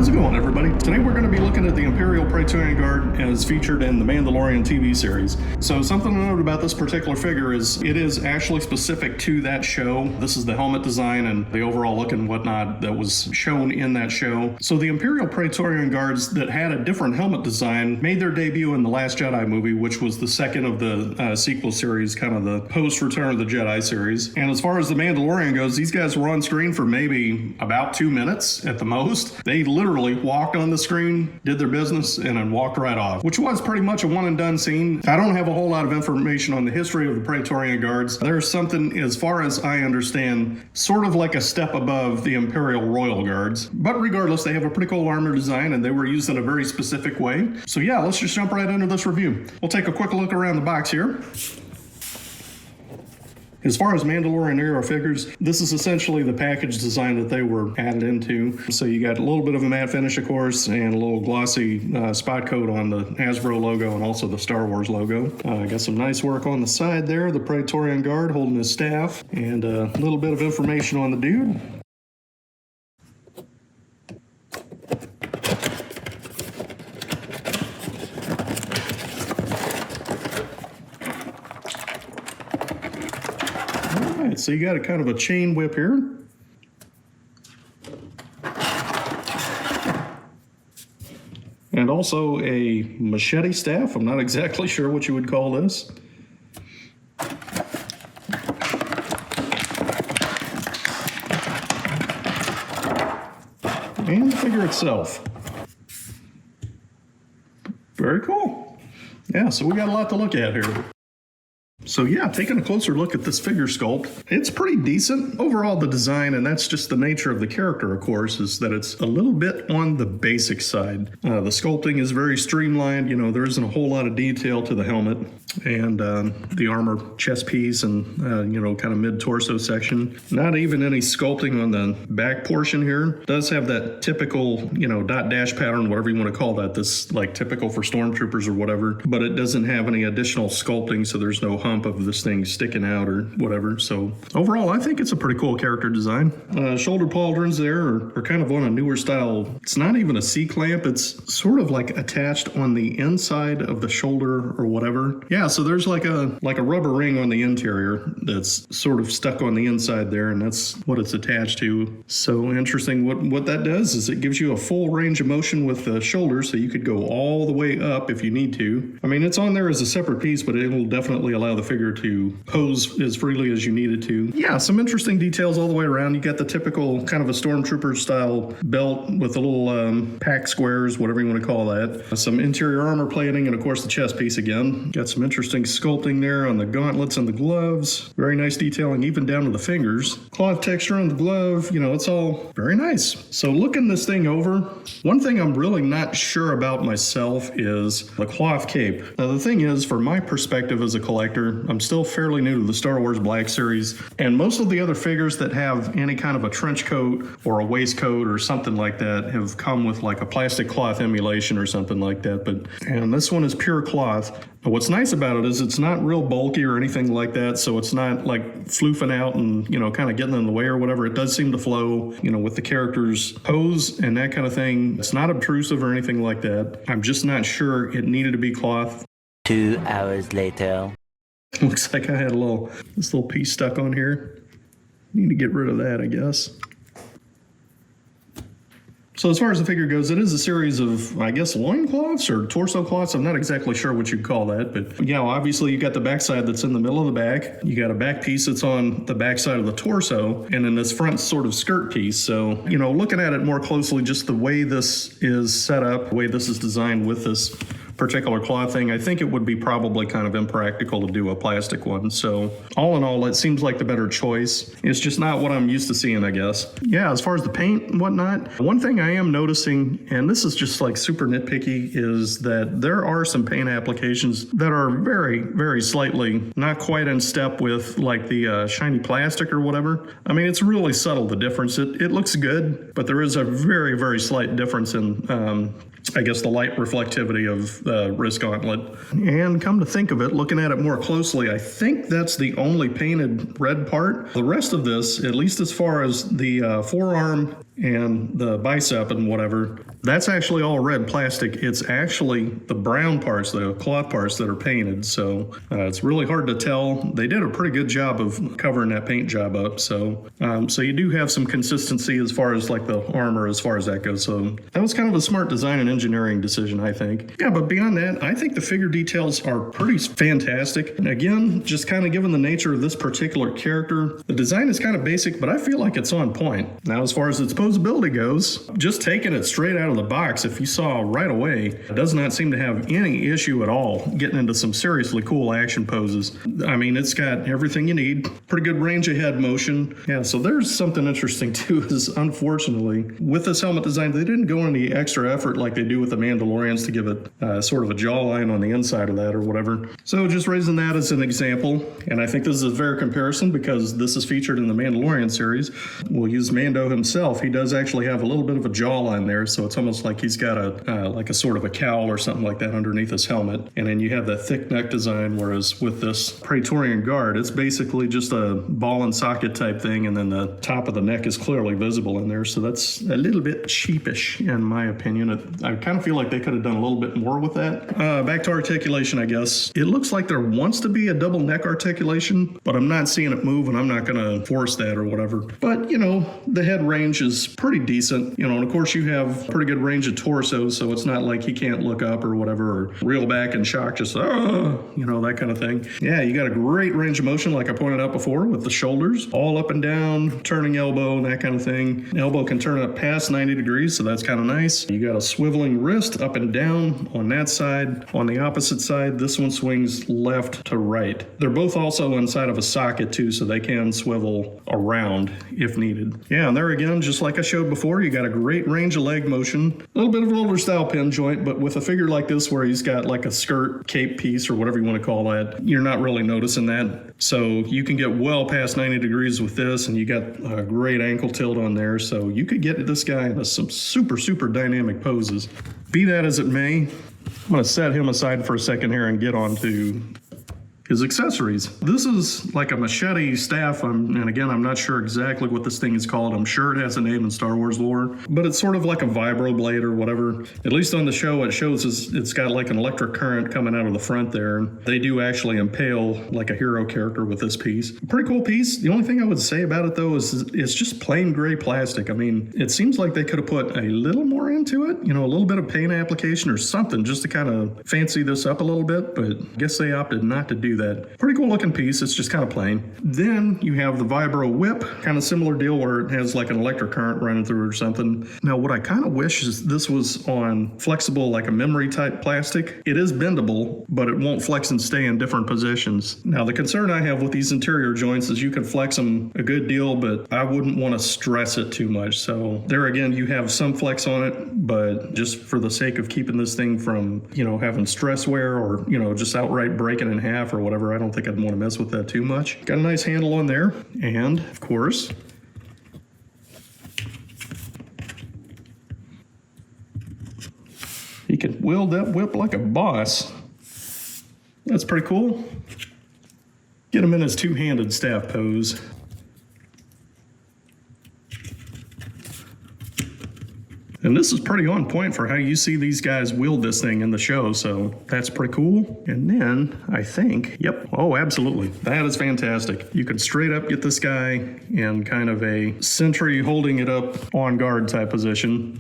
How's it going, everybody? Today we're going to be looking at the Imperial Praetorian Guard as featured in the Mandaloiran TV series. So something to note about this particular figure is it is actually specific to that show. This is the helmet design and the overall look and whatnot that was shown in that show. So the Imperial Praetorian Guards that had a different helmet design made their debut in The Last Jedi movie, which was the second of the sequel series, kind of the post-Return of the Jedi series. And as far as the Mandalorian goes, these guys were on screen for maybe about 2 minutes at the most. They literally walked on the screen, did their business, and then walked right off, which was pretty much a one and done scene. I don't have a whole lot of information on the history of the Praetorian Guards. There's something, as far as I understand, sort of like a step above the Imperial Royal Guards. But regardless, they have a pretty cool armor design and they were used in a very specific way. So yeah, let's just jump right into this review. We'll take a quick look around the box here. As far as Mandalorian era figures, this is essentially the package design that they were added into. So you got a little bit of a matte finish, of course, and a little glossy spot coat on the Hasbro logo and also the Star Wars logo. Got some nice work on the side there, the Praetorian Guard holding his staff, and a little bit of information on the dude. So you got a kind of a chain whip here. And also a machete staff. I'm not exactly sure what you would call this. And the figure itself. Very cool. Yeah, so we got a lot to look at here. So yeah, taking a closer look at this figure sculpt, it's pretty decent. Overall, the design, and that's just the nature of the character, of course, is that it's a little bit on the basic side. The sculpting is very streamlined. You know, there isn't a whole lot of detail to the helmet and the armor chest piece and, you know, kind of mid-torso section. Not even any sculpting on the back portion here. It does have that typical, you know, dot dash pattern, whatever you want to call that. This, like, typical for stormtroopers or whatever. But it doesn't have any additional sculpting, so there's no hump of this thing sticking out or whatever. So overall, I think it's a pretty cool character design. Shoulder pauldrons there are kind of on a newer style. It's not even a C-clamp. It's sort of like attached on the inside of the shoulder or whatever. Yeah, so there's like a rubber ring on the interior that's sort of stuck on the inside there, and that's what it's attached to. So interesting. What that does is it gives you a full range of motion with the shoulder, so you could go all the way up if you need to. I mean, it's on there as a separate piece, but it will definitely allow the figure to pose as freely as you need it to. Yeah, some interesting details all the way around. You got the typical kind of a stormtrooper style belt with the little pack squares, whatever you want to call that. Some interior armor plating, and of course the chest piece again. Got some interesting sculpting there on the gauntlets and the gloves. Very nice detailing even down to the fingers. Cloth texture on the glove, you know, it's all very nice. So looking this thing over, one thing I'm really not sure about myself is the cloth cape. Now the thing is, from my perspective as a collector, I'm still fairly new to the Star Wars Black Series, and most of the other figures that have any kind of a trench coat or a waistcoat or something like that have come with like a plastic cloth emulation or something like that, and this one is pure cloth. But what's nice about it is it's not real bulky or anything like that, so it's not like floofing out and, you know, kind of getting in the way or whatever. It does seem to flow, you know, with the character's pose and that kind of thing. It's not obtrusive or anything like that. I'm just not sure it needed to be cloth. 2 hours later. Looks like I had this little piece stuck on here. Need to get rid of that, I guess. So as far as the figure goes, it is a series of, I guess, loincloths or torso cloths. I'm not exactly sure what you'd call that, but yeah, obviously you got the backside that's in the middle of the back. You got a back piece that's on the backside of the torso, and then this front sort of skirt piece. So, you know, looking at it more closely, just the way this is set up, the way this is designed with this particular cloth thing, I think it would be probably kind of impractical to do a plastic one. So all in all, it seems like the better choice. It's just not what I'm used to seeing, I guess. Yeah, as far as the paint and whatnot, one thing I am noticing, and this is just like super nitpicky, is that there are some paint applications that are very, very slightly not quite in step with like the shiny plastic or whatever. I mean, it's really subtle, the difference. It looks good, but there is a very, very slight difference in I guess the light reflectivity of the wrist gauntlet. And come to think of it, looking at it more closely, I think that's the only painted red part. The rest of this, at least as far as the forearm and the bicep and whatever, that's actually all red plastic. It's actually the brown parts, the cloth parts that are painted. So it's really hard to tell. They did a pretty good job of covering that paint job up. So you do have some consistency as far as like the armor, as far as that goes. So that was kind of a smart design and engineering decision, I think. Yeah, but beyond that, I think the figure details are pretty fantastic. And again, just kind of given the nature of this particular character, the design is kind of basic, but I feel like it's on point. Now, as far as its posability goes, just taking it straight out of the box, if you saw right away, it does not seem to have any issue at all getting into some seriously cool action poses. I mean, it's got everything you need, pretty good range of head motion. Yeah, so there's something interesting too, is unfortunately, with this helmet design, they didn't go any extra effort like they do with the Mandalorians to give it sort of a jawline on the inside of that or whatever. So just raising that as an example, and I think this is a fair comparison because this is featured in the Mandalorian series. We'll use Mando himself. He does actually have a little bit of a jawline there, so it's almost like he's got like a sort of a cowl or something like that underneath his helmet. And then you have that thick neck design, whereas with this Praetorian Guard, it's basically just a ball and socket type thing, and then the top of the neck is clearly visible in there. So that's a little bit cheapish in my opinion. I kind of feel like they could have done a little bit more with that. Back to articulation, I guess. It looks like there wants to be a double neck articulation, but I'm not seeing it move, and I'm not going to force that or whatever. But, you know, the head range is pretty decent, you know, and of course you have pretty good range of torso, so it's not like he can't look up or whatever, or reel back in shock, just, you know, that kind of thing. Yeah, you got a great range of motion, like I pointed out before, with the shoulders, all up and down, turning elbow, and that kind of thing. Elbow can turn up past 90 degrees, so that's kind of nice. You got a swiveling wrist up and down on that side. On the opposite side, this one swings left to right. They're both also inside of a socket too, so they can swivel around if needed. Yeah, and there again, just like I showed before, you got a great range of leg motion. A little bit of an older style pin joint, but with a figure like this where he's got like a skirt cape piece or whatever you want to call that, you're not really noticing that. So you can get well past 90 degrees with this, and you got a great ankle tilt on there, so you could get this guy into some super dynamic poses. Be that as it may, I'm going to set him aside for a second here and get on to his accessories. This is like a machete staff, and again, I'm not sure exactly what this thing is called. I'm sure it has a name in Star Wars lore, but it's sort of like a vibro blade or whatever. At least on the show, it shows it's got like an electric current coming out of the front there. They do actually impale like a hero character with this piece. Pretty cool piece. The only thing I would say about it though is it's just plain gray plastic. I mean, it seems like they could have put a little more into it, you know, a little bit of paint application or something just to kind of fancy this up a little bit, but I guess they opted not to do that. Pretty cool looking piece. It's just kind of plain. Then you have the vibro whip, kind of similar deal where it has like an electric current running through it or something. Now what I kind of wish is this was on flexible, like a memory type plastic. It is bendable, but it won't flex and stay in different positions. Now the concern I have with these interior joints is you can flex them a good deal, but I wouldn't want to stress it too much. So there again, you have some flex on it, but just for the sake of keeping this thing from, you know, having stress wear or, you know, just outright breaking in half or whatever, I don't think I'd want to mess with that too much. Got a nice handle on there, and of course, he can wield that whip like a boss. That's pretty cool. Get him in his two-handed staff pose. And this is pretty on point for how you see these guys wield this thing in the show, so that's pretty cool. And then I think, yep, oh, absolutely. That is fantastic. You can straight up get this guy in kind of a sentry holding it up on guard type position.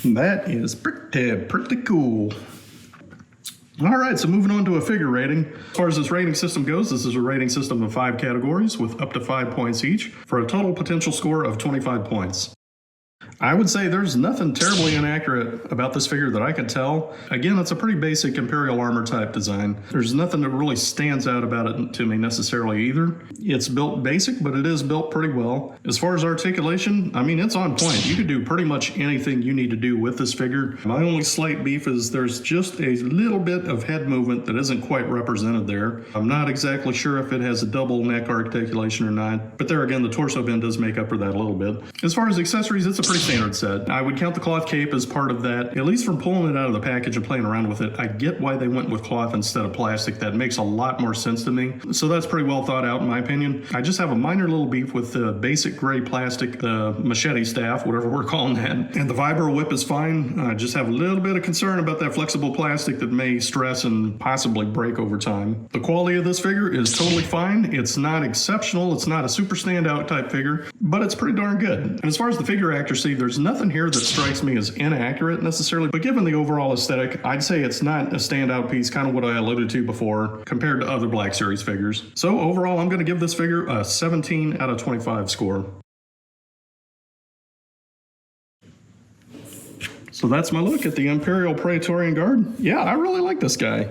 That is pretty cool. All right, so moving on to a figure rating. As far as this rating system goes, this is a rating system of 5 categories with up to 5 points each for a total potential score of 25 points. I would say there's nothing terribly inaccurate about this figure that I can tell. Again, it's a pretty basic Imperial armor type design. There's nothing that really stands out about it to me necessarily either. It's built basic, but it is built pretty well. As far as articulation, I mean, it's on point. You could do pretty much anything you need to do with this figure. My only slight beef is there's just a little bit of head movement that isn't quite represented there. I'm not exactly sure if it has a double neck articulation or not, but there again, the torso bend does make up for that a little bit. As far as accessories, it's a pretty standard set. I would count the cloth cape as part of that, at least from pulling it out of the package and playing around with it. I get why they went with cloth instead of plastic. That makes a lot more sense to me. So that's pretty well thought out in my opinion. I just have a minor little beef with the basic gray plastic, the machete staff, whatever we're calling that. And the vibro whip is fine. I just have a little bit of concern about that flexible plastic that may stress and possibly break over time. The quality of this figure is totally fine. It's not exceptional. It's not a super standout type figure, but it's pretty darn good. And as far as the figure accuracy, there's nothing here that strikes me as inaccurate necessarily, but given the overall aesthetic, I'd say it's not a standout piece, kind of what I alluded to before, compared to other Black Series figures. So overall, I'm going to give this figure a 17 out of 25 score. So that's my look at the Imperial Praetorian Guard. Yeah, I really like this guy.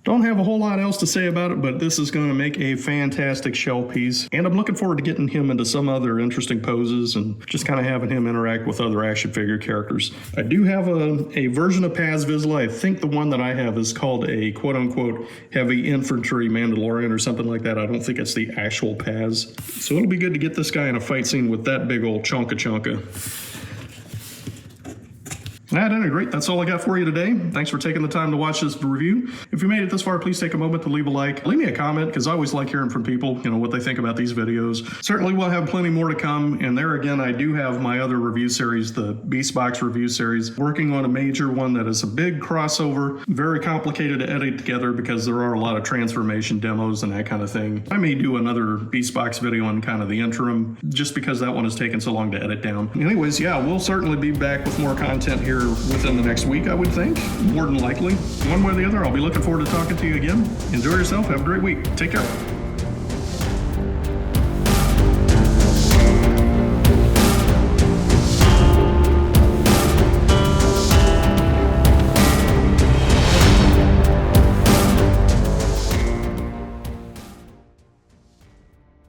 Don't have a whole lot else to say about it, but this is going to make a fantastic shell piece. And I'm looking forward to getting him into some other interesting poses and just kind of having him interact with other action figure characters. I do have a version of Paz Vizsla. I think the one that I have is called a quote-unquote heavy infantry Mandaloiran or something like that. I don't think it's the actual Paz. So it'll be good to get this guy in a fight scene with that big old chonka. At any rate, that's all I got for you today. Thanks for taking the time to watch this review. If you made it this far, please take a moment to leave a like. Leave me a comment, because I always like hearing from people, what they think about these videos. Certainly we'll have plenty more to come, and there again, I do have my other review series, the Beast Box review series, working on a major one that is a big crossover, very complicated to edit together because there are a lot of transformation demos and that kind of thing. I may do another Beast Box video in kind of the interim, just because that one has taken so long to edit down. Anyways, yeah, we'll certainly be back with more content here within the next week, I would think, more than likely. One way or the other, I'll be looking forward to talking to you again. Enjoy yourself. Have a great week. Take care.